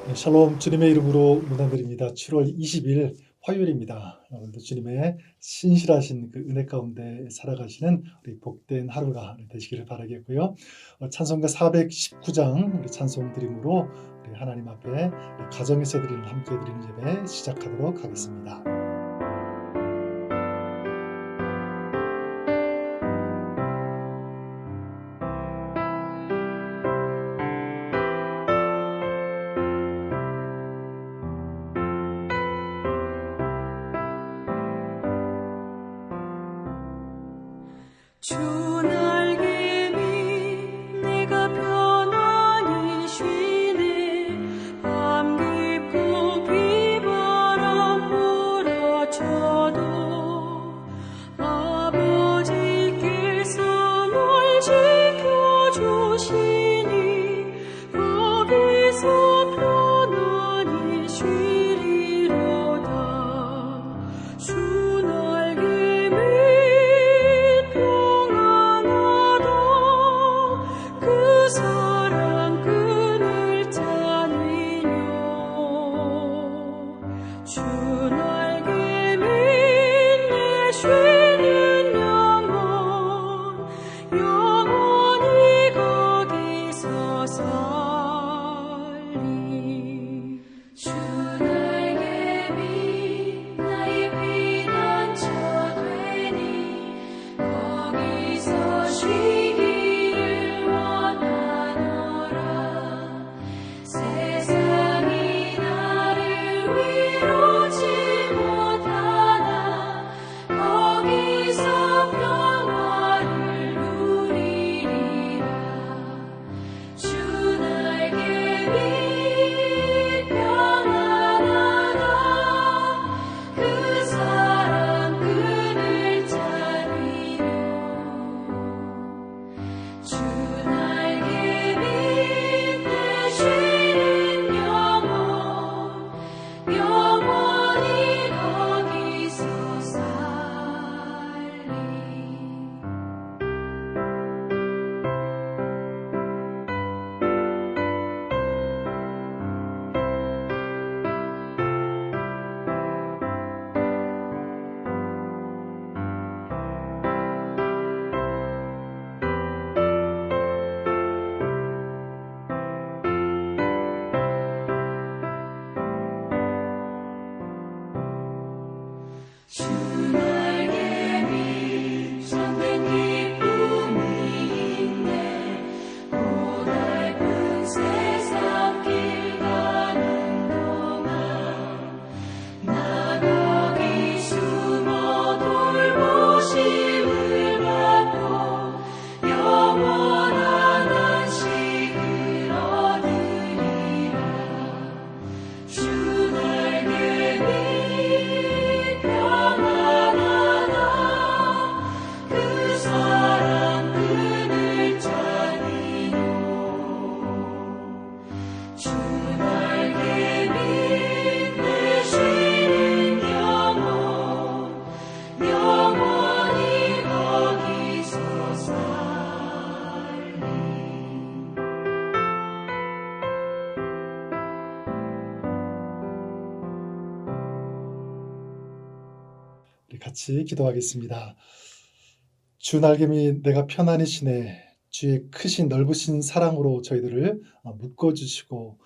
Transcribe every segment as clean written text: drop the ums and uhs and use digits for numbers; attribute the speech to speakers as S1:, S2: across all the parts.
S1: 네, 샬롬 주님의 이름으로 문안드립니다. 7월 20일 화요일입니다. 오늘도 주님의 신실하신 그 은혜 가운데 살아가시는 우리 복된 하루가 되시기를 바라겠고요. 찬송가 419장 우리 찬송 드림으로 우리 하나님 앞에 우리 가정에서 드리는 함께 드리는 예배 시작하도록 하겠습니다.
S2: 주 날개 밑 내가 편안히 쉬네. 밤 깊고 비바람 몰아쳐도 아버지께서 널 지켜주시니 거기서 편안히 쉬리로다. 주 날개 밑 그 사랑 끈을 짜니뇨. 주 날개 밑 내 쉬는 영혼 영원히 거기서 살리. 주 날개 밑 나의 피난처 되니 거기서 쉬기를 원하노라. 세상이 나를 위로치 못하나 거기서 평화를 누리리라. 주 날개 밑 평안하다. 그 사랑 끈을 짜니뇨. 주 날개 밑에 쉬는 영혼 영원히 거기서 살리. 주 날개 밑 참된 기쁨이 있네. 고달픈 세상 길 가는 동안 나 거기 숨어 돌보심을 받고 영원한 안식을 얻으리라. 주 날개 밑 평안하다. 그 사랑 끈을 짜니뇨. 주 날개 밑 내 쉬는 영혼 영원히 거기서 살리.
S1: 우리 같이 기도하겠습니다. 주 날개 밑 내가 편안히 쉬네. 주의 크신 넓으신 사랑으로 저희들을 묶어주시고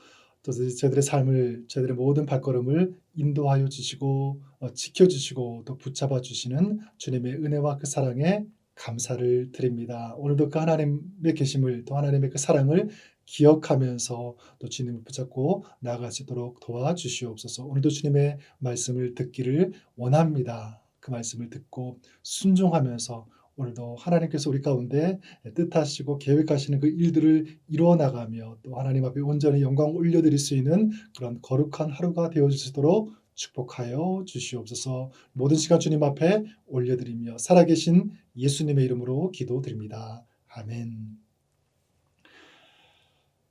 S1: 또 저희들의 삶을 저희들의 모든 발걸음을 인도하여 주시고 지켜주시고 또 붙잡아 주시는 주님의 은혜와 그 사랑에 감사를 드립니다. 오늘도 그 하나님의 계심을 또 하나님의 그 사랑을 기억하면서 또 주님을 붙잡고 나아갈 수 있도록 도와주시옵소서. 오늘도 주님의 말씀을 듣기를 원합니다. 그 말씀을 듣고 순종하면서 오늘도 하나님께서 우리 가운데 뜻하시고 계획하시는 그 일들을 이루어 나가며 또 하나님 앞에 온전히 영광 올려드릴 수 있는 그런 거룩한 하루가 되어주시도록 축복하여 주시옵소서. 모든 시간 주님 앞에 올려드리며 살아계신 예수님의 이름으로 기도드립니다. 아멘.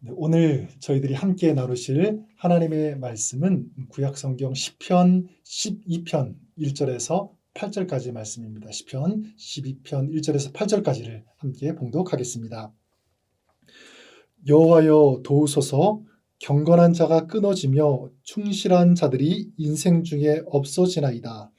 S1: 네, 오늘 저희들이 함께 나누실 하나님의 말씀은 구약성경 시편 12편 1절에서 8절까지 말씀입니다. 시편 12편 1절에서 8절까지를 함께 봉독하겠습니다. 여호와여 도우소서, 경건한 자가 끊어지며 충실한 자들이 인생 중에 없어지나이다.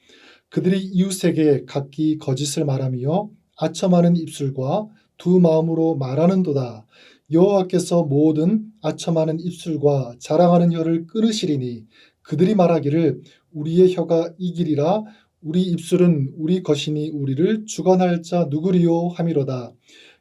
S1: 그들이 이웃에게 각기 거짓을 말하며 아첨하는 입술과 두 마음으로 말하는도다. 여호와께서 모든 아첨하는 입술과 자랑하는 혀를 끊으시리니 그들이 말하기를 우리의 혀가 이기리라. 우리 입술은 우리 것이니 우리를 주관할 자 누구리요 하미로다.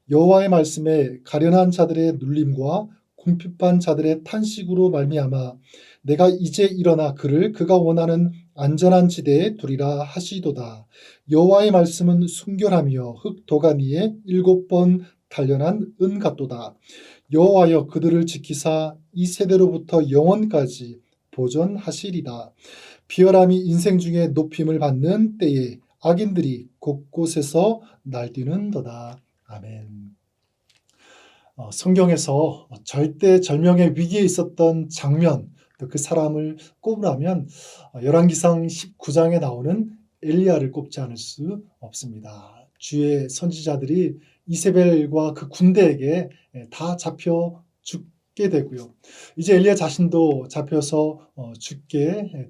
S1: 여호와의 말씀에 가련한 자들의 눌림과 궁핍한 자들의 탄식으로 말미암아 내가 이제 일어나 그를 그가 원하는 안전한 지대에 두리라 하시도다. 여호와의 말씀은 순결하며 흙 도가니에 7번 단련한 은 같도다. 여호와여 그들을 지키사 이 세대로부터 영원까지 보존하시리다. 비열함이 인생 중에 높임을 받는 때에 악인들이 곳곳에서 날뛰는도다. 아멘. 성경에서 절대절명의 위기에 있었던 장면, 또 그 사람을 꼽으라면 열왕기상 19장에 나오는 엘리야를 꼽지 않을 수 없습니다. 주의 선지자들이 이세벨과 그 군대에게 다 잡혀 죽게 되고요. 이제 엘리야 자신도 잡혀서 죽게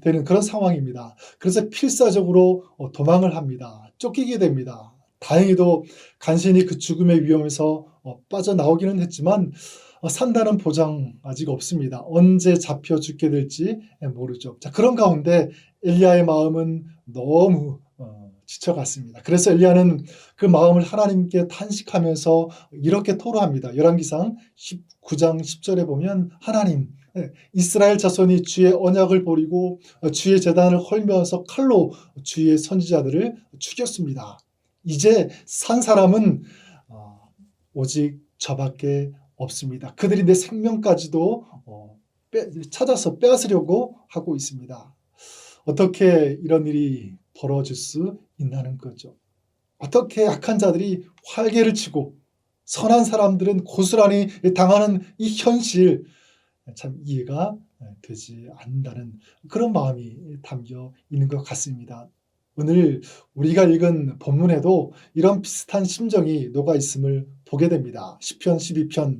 S1: 되는 그런 상황입니다. 그래서 필사적으로 도망을 합니다. 쫓기게 됩니다. 다행히도 간신히 그 죽음의 위험에서 빠져나오기는 했지만 산다는 보장 아직 없습니다. 언제 잡혀 죽게 될지 모르죠. 자, 그런 가운데 엘리야의 마음은 너무 지쳐갔습니다. 그래서 엘리야는 그 마음을 하나님께 탄식하면서 이렇게 토로합니다. 열왕기상 19장 10절에 보면 하나님, 이스라엘 자손이 주의 언약을 버리고 주의 제단을 헐면서 칼로 주의 선지자들을 죽였습니다. 이제 산 사람은 오직 저밖에 없습니다. 그들이 내 생명까지도 찾아서 빼앗으려고 하고 있습니다. 어떻게 이런 일이 벌어질 수 있나는 거죠. 어떻게 악한 자들이 활개를 치고 선한 사람들은 고스란히 당하는 이 현실, 참 이해가 되지 않는다는 그런 마음이 담겨 있는 것 같습니다. 오늘 우리가 읽은 본문에도 이런 비슷한 심정이 녹아 있음을 보게 됩니다. 시편 12편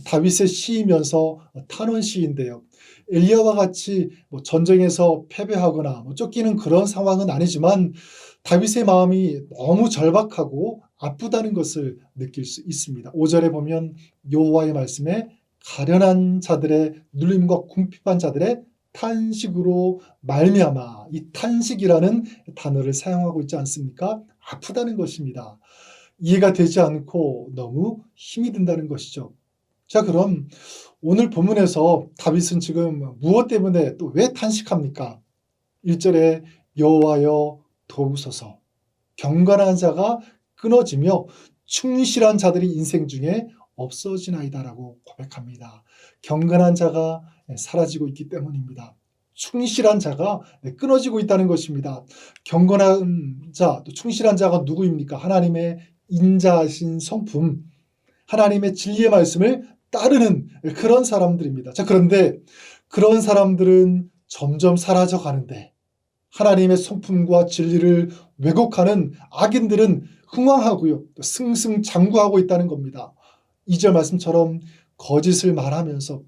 S1: 다윗의 시이면서 탄원 시인데요. 엘리야와 같이 전쟁에서 패배하거나 쫓기는 그런 상황은 아니지만 다윗의 마음이 너무 절박하고 아프다는 것을 느낄 수 있습니다. 5절에 보면 여호와의 말씀에 가련한 자들의 눌림과 궁핍한 자들의 탄식으로 말미암아, 이 탄식이라는 단어를 사용하고 있지 않습니까? 아프다는 것입니다. 이해가 되지 않고 너무 힘이 든다는 것이죠. 자, 그럼 오늘 본문에서 다윗은 지금 무엇 때문에 또 왜 탄식합니까? 1절에 여호와여 도우소서, 경건한 자가 끊어지며 충실한 자들이 인생 중에 없어지나이다라고 고백합니다. 경건한 자가 사라지고 있기 때문입니다. 충실한 자가 끊어지고 있다는 것입니다. 경건한 자, 또 충실한 자가 누구입니까? 하나님의 인자하신 성품, 하나님의 진리의 말씀을 따르는 그런 사람들입니다. 자, 그런데 그런 사람들은 점점 사라져 가는데 하나님의 성품과 진리를 왜곡하는 악인들은 흥왕하고요, 또 승승장구하고 있다는 겁니다. 2절 말씀처럼 거짓을 말하면서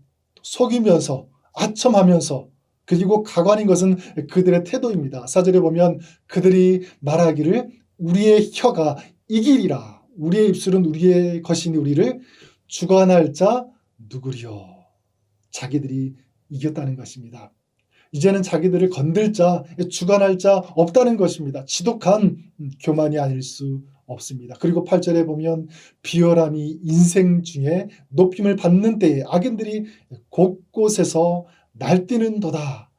S1: 속이면서 아첨하면서 그리고 가관인 것은 그들의 태도입니다. 4절에 보면 그들이 말하기를 우리의 혀가 이기리라. 우리의 입술은 우리의 것이니 우리를 주관할 자 누구리요. 자기들이 이겼다는 것입니다. 이제는 자기들을 건들 자, 주관할 자 없다는 것입니다. 지독한 교만이 아닐 수 없습니다. 그리고 8절에 보면 비열함이 인생 중에 높임을 받는 때에 악인들이 곳곳에서 날뛰는도다.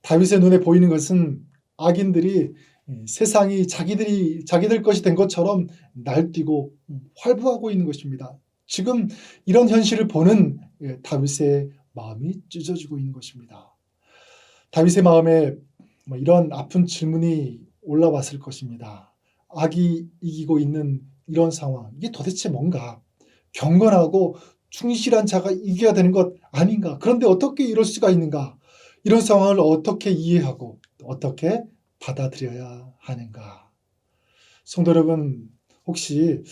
S1: 다윗의 눈에 보이는 것은 악인들이 세상이 자기들 것이 된 것처럼 날뛰고 활보하고 있는 것입니다. 지금 이런 현실을 보는 다윗의 마음이 찢어지고 있는 것입니다. 다윗의 마음에 이런 아픈 질문이 올라왔을 것입니다. 악이 이기고 있는 이런 상황, 이게 도대체 뭔가? 경건하고 충실한 자가 이겨야 되는 것 아닌가? 그런데 어떻게 이럴 수가 있는가? 이런 상황을 어떻게 이해하고 어떻게 받아들여야 하는가? 성도 여러분, 혹시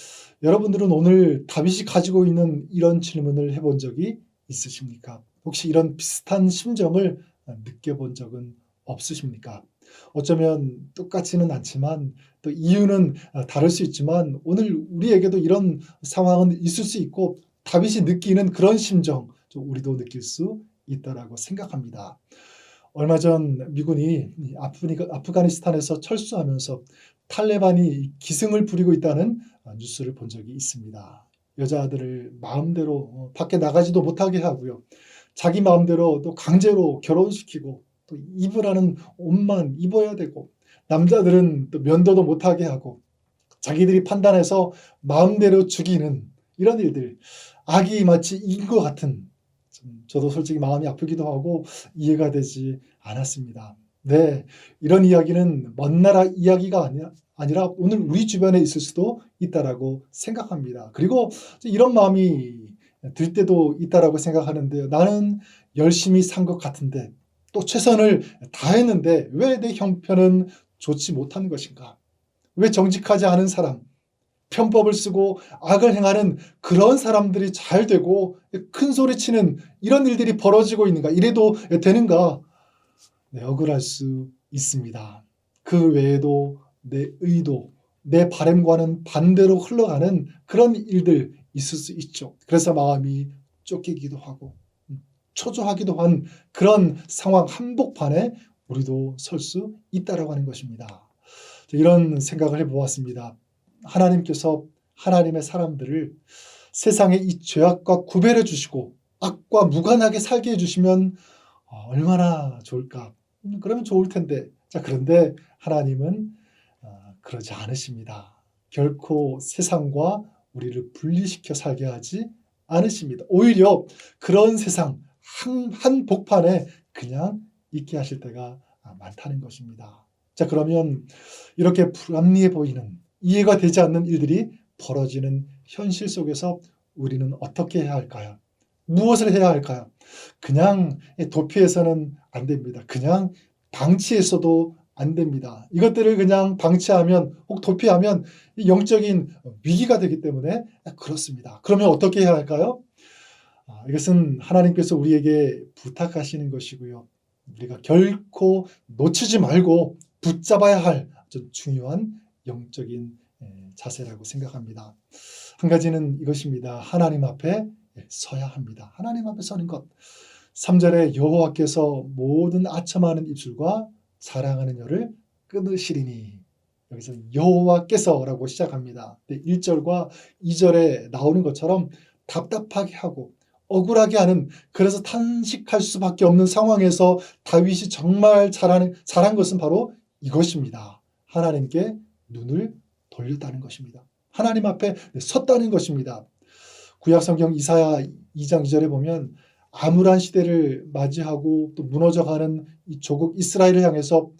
S1: 여러분들은 오늘 다윗이 가지고 있는 이런 질문을 해본 적이 있으십니까? 혹시 이런 비슷한 심정을 느껴본 적은 없으십니까? 어쩌면 똑같지는 않지만 또 이유는 다를 수 있지만 오늘 우리에게도 이런 상황은 있을 수 있고 다윗이 느끼는 그런 심정 좀 우리도 느낄 수 있다라고 생각합니다. 얼마 전 미군이 이 아프가니스탄에서 철수하면서 탈레반이 기승을 부리고 있다는 뉴스를 본 적이 있습니다. 여자들을 마음대로 밖에 나가지도 못하게 하고요. 자기 마음대로 또 강제로 결혼시키고 또 입으라는 옷만 입어야 되고 남자들은 또 면도도 못하게 하고 자기들이 판단해서 마음대로 죽이는 이런 일들 악이 마치 인 것 같은 저도 솔직히 마음이 아프기도 하고 이해가 되지 않았습니다. 네, 이런 이야기는 먼 나라 이야기가 아니라 오늘 우리 주변에 있을 수도 있다라고 생각합니다. 그리고 이런 마음이 들 때도 있다라고 생각하는데요. 나는 열심히 산 것 같은데 또 최선을 다했는데 왜 내 형편은 좋지 못한 것인가? 왜 정직하지 않은 사람, 편법을 쓰고 악을 행하는 그런 사람들이 잘 되고 큰 소리치는 이런 일들이 벌어지고 있는가? 이래도 되는가? 네, 억울할 수 있습니다. 그 외에도 내 의도, 내 바람과는 반대로 흘러가는 그런 일들 있을 수 있죠. 그래서 마음이 쫓기기도 하고 초조하기도 한 그런 상황 한복판에 우리도 설 수 있다라고 하는 것입니다. 이런 생각을 해보았습니다. 하나님께서 하나님의 사람들을 세상의 이 죄악과 구별해 주시고 악과 무관하게 살게 해주시면 얼마나 좋을까? 그러면 좋을 텐데. 자, 그런데 하나님은 그러지 않으십니다. 결코 세상과 우리를 분리시켜 살게 하지 않으십니다. 오히려 그런 세상 한 복판에 그냥 있게 하실 때가 많다는 것입니다. 자, 그러면 이렇게 불합리해 보이는 이해가 되지 않는 일들이 벌어지는 현실 속에서 우리는 어떻게 해야 할까요? 무엇을 해야 할까요? 그냥 도피해서는 안 됩니다. 그냥 방치했어도 안 됩니다. 이것들을 그냥 방치하면 혹 도피하면 영적인 위기가 되기 때문에 그렇습니다. 그러면 어떻게 해야 할까요? 이것은 하나님께서 우리에게 부탁하시는 것이고요. 우리가 결코 놓치지 말고 붙잡아야 할 아주 중요한 영적인 자세라고 생각합니다. 한 가지는 이것입니다. 하나님 앞에 서야 합니다. 하나님 앞에 서는 것. 3절에 여호와께서 모든 아첨하는 입술과 사랑하는 여를 끊으시리니 여기서 여호와께서라고 시작합니다. 1절과 2절에 나오는 것처럼 답답하게 하고 억울하게 하는 그래서 탄식할 수밖에 없는 상황에서 다윗이 정말 잘한 것은 바로 이것입니다. 하나님께 눈을 돌렸다는 것입니다. 하나님 앞에 섰다는 것입니다. 구약성경 이사야 2장 2절에 보면 암울한 시대를 맞이하고 또 무너져가는 이 조국 이스라엘을 향해서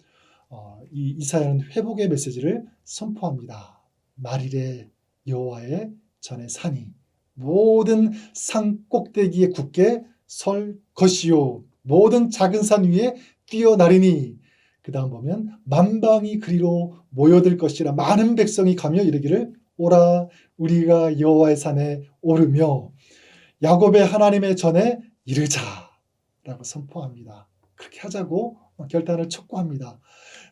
S1: 이 이사야는 회복의 메시지를 선포합니다. 말일에 여호와의 전에 산이 모든 산 꼭대기에 굳게 설 것이요 모든 작은 산 위에 뛰어나리니 그 다음 보면 만방이 그리로 모여들 것이라 많은 백성이 가며 이르기를 오라 우리가 여호와의 산에 오르며 야곱의 하나님의 전에 이르자라고 선포합니다. 그렇게 하자고 결단을 촉구합니다.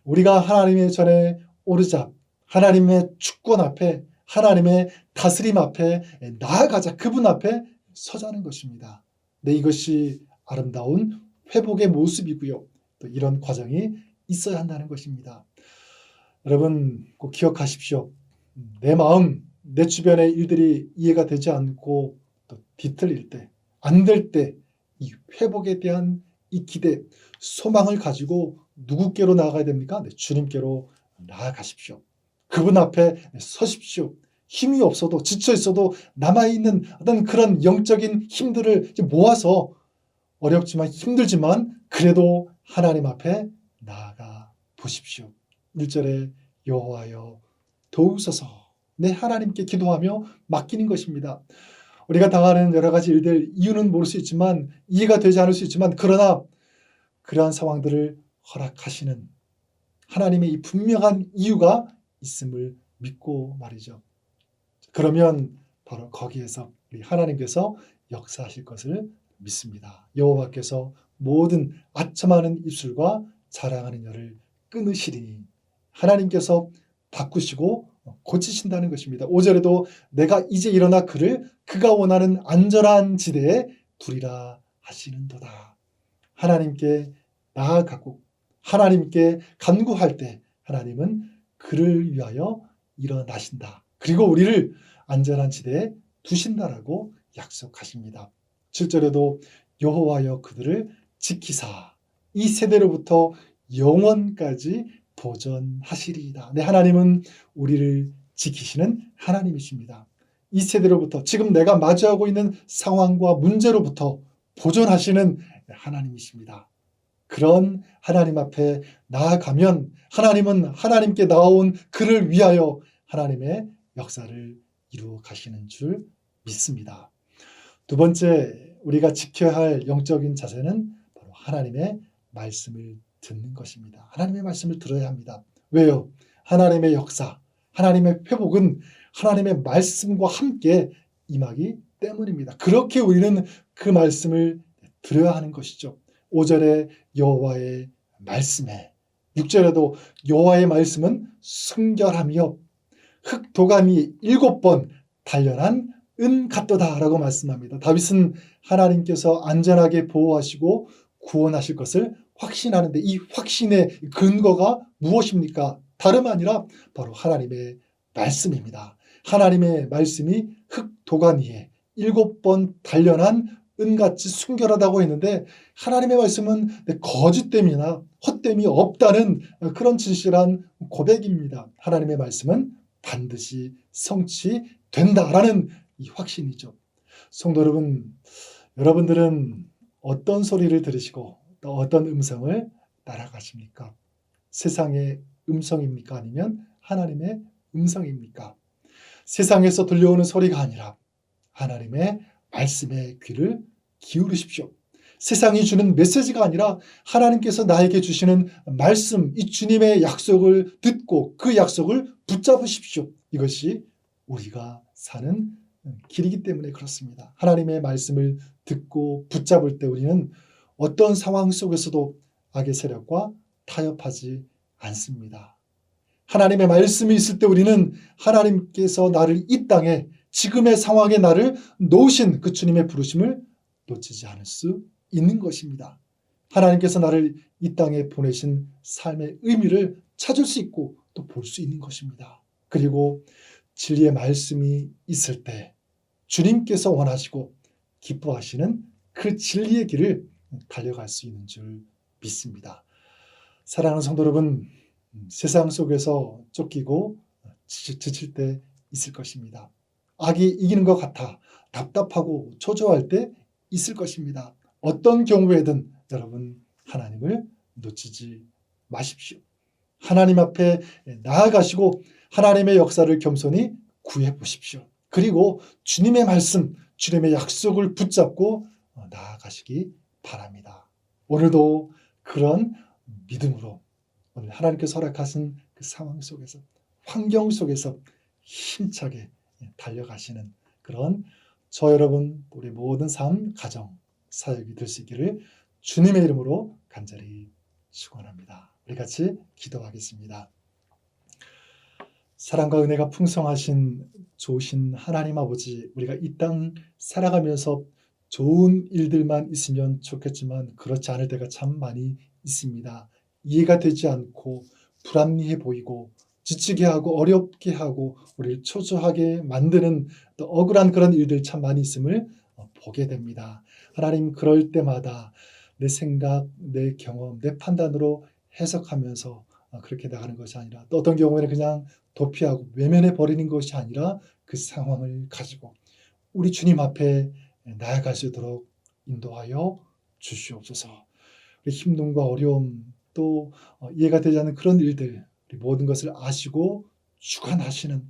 S1: 우리가 하나님의 전에 오르자 하나님의 주권 앞에 하나님의 다스림 앞에 나아가자 그분 앞에 서자는 것입니다. 네, 이것이 아름다운 회복의 모습이고요. 또 이런 과정이 있어야 한다는 것입니다. 여러분 꼭 기억하십시오. 내 마음, 내 주변의 일들이 이해가 되지 않고 또 뒤틀릴 때, 안 될 때 이 회복에 대한 이 기대, 소망을 가지고 누구께로 나아가야 됩니까? 네, 주님께로 나아가십시오. 그분 앞에 서십시오. 힘이 없어도 지쳐 있어도 남아있는 어떤 그런 영적인 힘들을 모아서 어렵지만 힘들지만 그래도 하나님 앞에 나아가 보십시오. 1절에 여호와여 도우소서 내 하나님께 기도하며 맡기는 것입니다. 우리가 당하는 여러 가지 일들 이유는 모를 수 있지만 이해가 되지 않을 수 있지만 그러나 그러한 상황들을 허락하시는 하나님의 이 분명한 이유가 있음을 믿고 말이죠. 그러면 바로 거기에서 우리 하나님께서 역사하실 것을 믿습니다. 여호와께서 모든 아첨하는 입술과 자랑하는 혀를 끊으시리니 하나님께서 바꾸시고 고치신다는 것입니다. 5절에도 내가 이제 일어나 그를 그가 원하는 안전한 지대에 두리라 하시는도다. 하나님께 나아가고 하나님께 간구할 때 하나님은 그를 위하여 일어나신다. 그리고 우리를 안전한 지대에 두신다라고 약속하십니다. 7절에도 여호와여 그들을 지키사 이 세대로부터 영원까지 보존하시리이다. 네, 하나님은 우리를 지키시는 하나님이십니다. 이 세대로부터 지금 내가 마주하고 있는 상황과 문제로부터 보존하시는 하나님이십니다. 그런 하나님 앞에 나아가면 하나님은 하나님께 나온 그를 위하여 하나님의 역사를 이루어 가시는 줄 믿습니다. 두 번째, 우리가 지켜야 할 영적인 자세는 바로 하나님의 말씀을 듣는 것입니다. 하나님의 말씀을 들어야 합니다. 왜요? 하나님의 역사, 하나님의 회복은 하나님의 말씀과 함께 임하기 때문입니다. 그렇게 우리는 그 말씀을 들어야 하는 것이죠. 5절에 여호와의 말씀에, 6절에도 여호와의 말씀은 순결하며 흑도감이 7번 단련한 은 같도다라고 말씀합니다. 다윗은 하나님께서 안전하게 보호하시고 구원하실 것을 확신하는데 이 확신의 근거가 무엇입니까? 다름 아니라 바로 하나님의 말씀입니다. 하나님의 말씀이 흑도가니에 7번 단련한 은같이 순결하다고 했는데 하나님의 말씀은 거짓됨이나 헛됨이 없다는 그런 진실한 고백입니다. 하나님의 말씀은 반드시 성취된다라는 이 확신이죠. 성도 여러분, 여러분들은 어떤 소리를 들으시고 또 어떤 음성을 따라가십니까? 세상의 음성입니까? 아니면 하나님의 음성입니까? 세상에서 들려오는 소리가 아니라 하나님의 말씀에 귀를 기울이십시오. 세상이 주는 메시지가 아니라 하나님께서 나에게 주시는 말씀, 이 주님의 약속을 듣고 그 약속을 붙잡으십시오. 이것이 우리가 사는 길이기 때문에 그렇습니다. 하나님의 말씀을 듣고 붙잡을 때 우리는 어떤 상황 속에서도 악의 세력과 타협하지 않습니다. 하나님의 말씀이 있을 때 우리는 하나님께서 나를 이 땅에 지금의 상황에 나를 놓으신 그 주님의 부르심을 놓치지 않을 수 있는 것입니다. 하나님께서 나를 이 땅에 보내신 삶의 의미를 찾을 수 있고 또 볼 수 있는 것입니다. 그리고 진리의 말씀이 있을 때 주님께서 원하시고 기뻐하시는 그 진리의 길을 달려갈 수 있는 줄 믿습니다. 사랑하는 성도 여러분, 세상 속에서 쫓기고 지칠 때 있을 것입니다. 악이 이기는 것 같아 답답하고 초조할 때 있을 것입니다. 어떤 경우에든 여러분 하나님을 놓치지 마십시오. 하나님 앞에 나아가시고 하나님의 역사를 겸손히 구해 보십시오. 그리고 주님의 말씀, 주님의 약속을 붙잡고 나아가시기 바랍니다. 오늘도 그런 믿음으로 오늘 하나님께서 허락하신 그 상황 속에서 환경 속에서 힘차게 달려가시는 그런 저 여러분 우리 모든 삶, 가정, 사역이 될 수 있기를 주님의 이름으로 간절히 축원합니다. 우리 같이 기도하겠습니다. 사랑과 은혜가 풍성하신 좋으신 하나님 아버지, 우리가 이 땅 살아가면서 좋은 일들만 있으면 좋겠지만 그렇지 않을 때가 참 많이 있습니다. 이해가 되지 않고 불합리해 보이고 지치게 하고 어렵게 하고 우리를 초조하게 만드는 또 억울한 그런 일들 참 많이 있음을 보게 됩니다. 하나님, 그럴 때마다 내 생각, 내 경험, 내 판단으로 해석하면서 그렇게 나가는 것이 아니라 또 어떤 경우에는 그냥 도피하고 외면해 버리는 것이 아니라 그 상황을 가지고 우리 주님 앞에 나아갈 수 있도록 인도하여 주시옵소서. 우리 힘듦과 어려움 또 이해가 되지 않는 그런 일들, 우리 모든 것을 아시고 주관하시는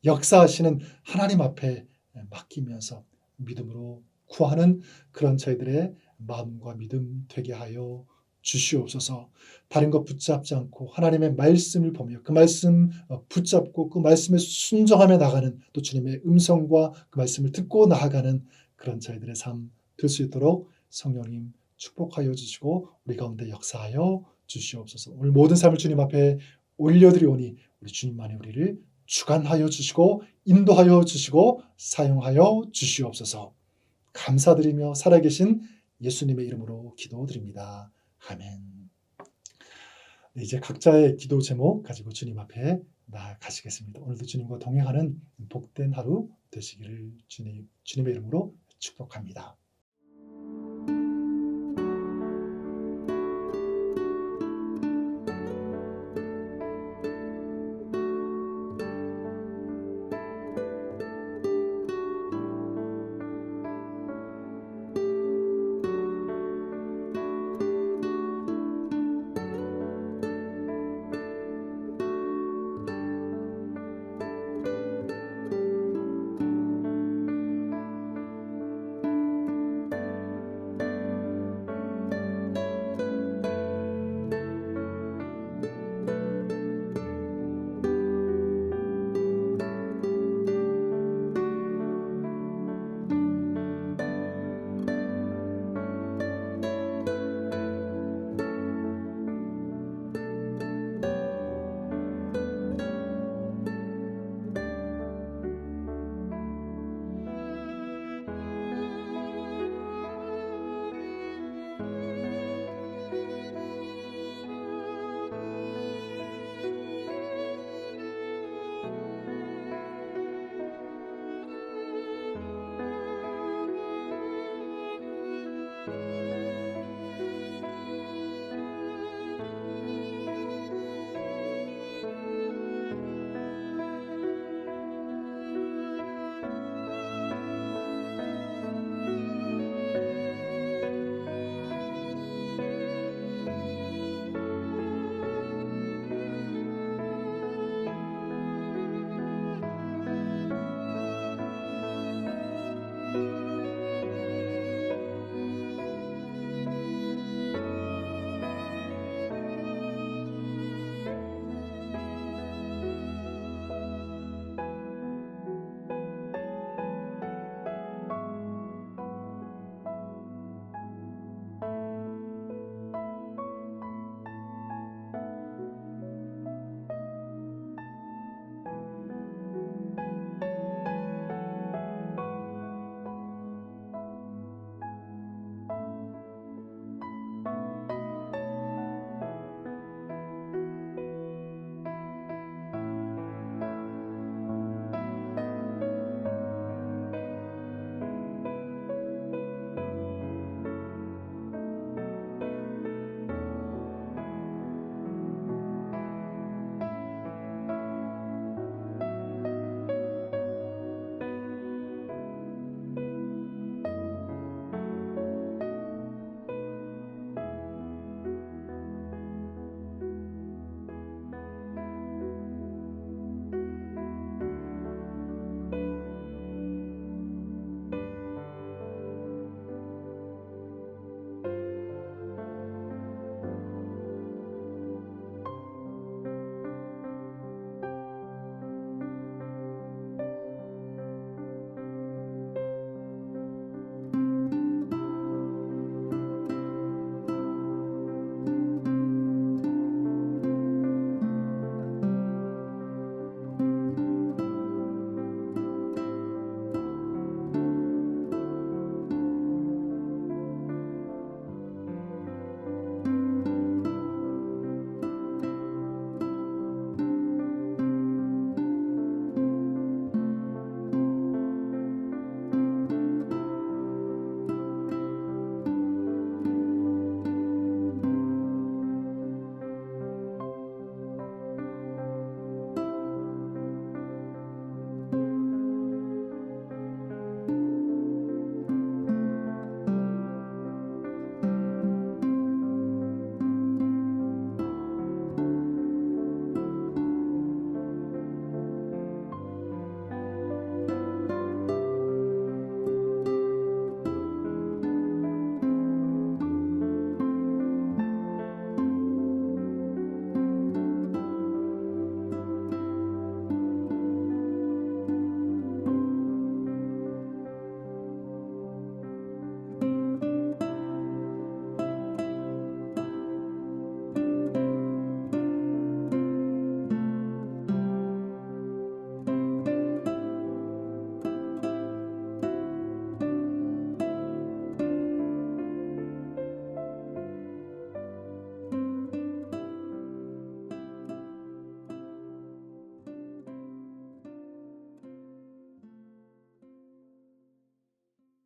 S1: 역사하시는 하나님 앞에 맡기면서 믿음으로 구하는 그런 저희들의 마음과 믿음 되게 하여 주시옵소서. 다른 것 붙잡지 않고 하나님의 말씀을 보며 그 말씀 붙잡고 그 말씀에 순종하며 나가는 또 주님의 음성과 그 말씀을 듣고 나아가는 그런 저희들의 삶 될 수 있도록 성령님 축복하여 주시고 우리 가운데 역사하여 주시옵소서. 오늘 모든 삶을 주님 앞에 올려드리오니 우리 주님만이 우리를 주관하여 주시고 인도하여 주시고 사용하여 주시옵소서. 감사드리며 살아계신 예수님의 이름으로 기도드립니다. 아멘. 네, 이제 각자의 기도 제목 가지고 주님 앞에 나아가시겠습니다. 오늘도 주님과 동행하는 복된 하루 되시기를 주님의 이름으로 축복합니다.